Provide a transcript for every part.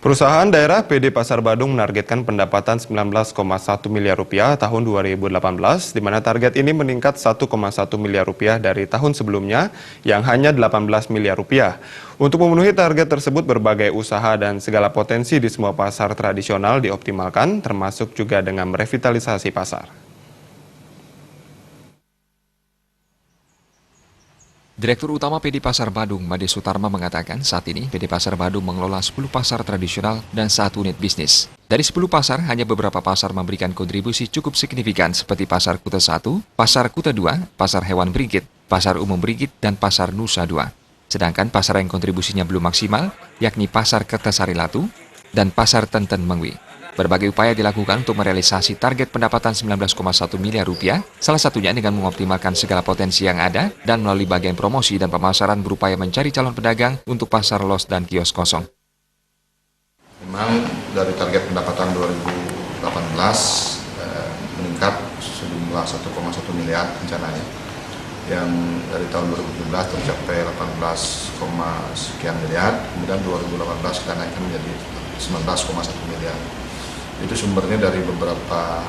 Perusahaan daerah PD Pasar Badung menargetkan pendapatan 19,1 miliar rupiah tahun 2018, di mana target ini meningkat 1,1 miliar rupiah dari tahun sebelumnya yang hanya 18 miliar rupiah. Untuk memenuhi target tersebut, berbagai usaha dan segala potensi di semua pasar tradisional dioptimalkan, termasuk juga dengan merevitalisasi pasar. Direktur Utama PD Pasar Badung, Made Sutarma mengatakan saat ini PD Pasar Badung mengelola 10 pasar tradisional dan 1 unit bisnis. Dari 10 pasar, hanya beberapa pasar memberikan kontribusi cukup signifikan seperti Pasar Kuta 1, Pasar Kuta 2, Pasar Hewan Brigit, Pasar Umum Brigit, dan Pasar Nusa 2. Sedangkan pasar yang kontribusinya belum maksimal, yakni Pasar Kertasari Latu dan Pasar Tenten Mengwi. Berbagai upaya dilakukan untuk merealisasi target pendapatan 19,1 miliar rupiah, salah satunya dengan mengoptimalkan segala potensi yang ada dan melalui bagian promosi dan pemasaran berupaya mencari calon pedagang untuk pasar los dan kios kosong. Memang dari target pendapatan 2018 meningkat sejumlah 1,1 miliar rencananya, yang dari tahun 2017 tercapai 18, sekian miliar, kemudian 2018 kita naikkan menjadi 19,1 miliar. Itu sumbernya dari beberapa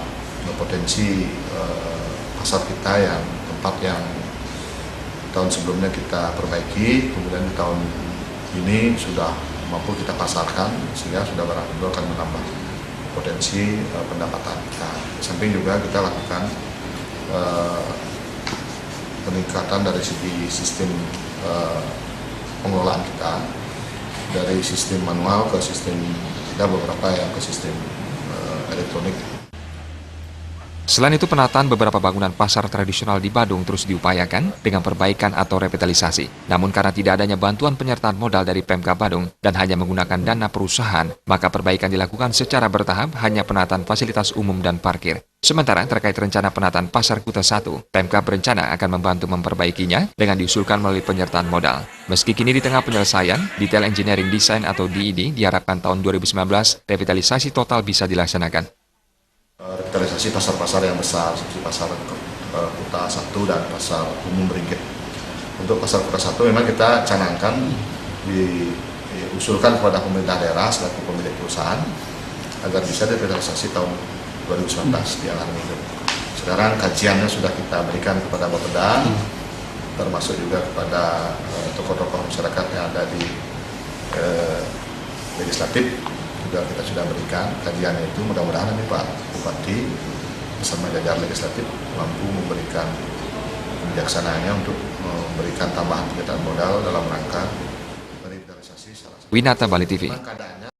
potensi pasar kita yang tempat yang tahun sebelumnya kita perbaiki, kemudian di tahun ini sudah mampu kita pasarkan sehingga sudah barang akan menambah potensi pendapatan kita. Di samping juga kita lakukan peningkatan dari segi sistem pengelolaan kita, dari sistem manual ke sistem kita, beberapa yang ke sistem elektronik. Selain itu, penataan beberapa bangunan pasar tradisional di Badung terus diupayakan dengan perbaikan atau revitalisasi. Namun karena tidak adanya bantuan penyertaan modal dari Pemkab Badung dan hanya menggunakan dana perusahaan, maka perbaikan dilakukan secara bertahap, hanya penataan fasilitas umum dan parkir. Sementara terkait rencana penataan Pasar Kuta 1, Pemkab berencana akan membantu memperbaikinya dengan diusulkan melalui penyertaan modal. Meski kini di tengah penyelesaian, Detail Engineering Design atau DED diharapkan tahun 2019 revitalisasi total bisa dilaksanakan. Revitalisasi pasar-pasar yang besar seperti Pasar Kuta 1 dan Pasar Umum Brigit. Untuk Pasar Kuta 1 memang kita canangkan diusulkan kepada pemerintah daerah selaku pemilik perusahaan agar bisa direvitalisasi tahun 2019 di akhir minggu. Sekarang kajiannya sudah kita berikan kepada Bapeda, termasuk juga kepada tokoh-tokoh masyarakat yang ada di legislatif, juga kita sudah berikan kajiannya itu. Mudah-mudahan nanti Pak Bupati bersama jajaran legislatif mampu memberikan kebijaksanaannya untuk memberikan tambahan penyertaan modal dalam rangka revitalisasi salah satu. Winata Bali TV.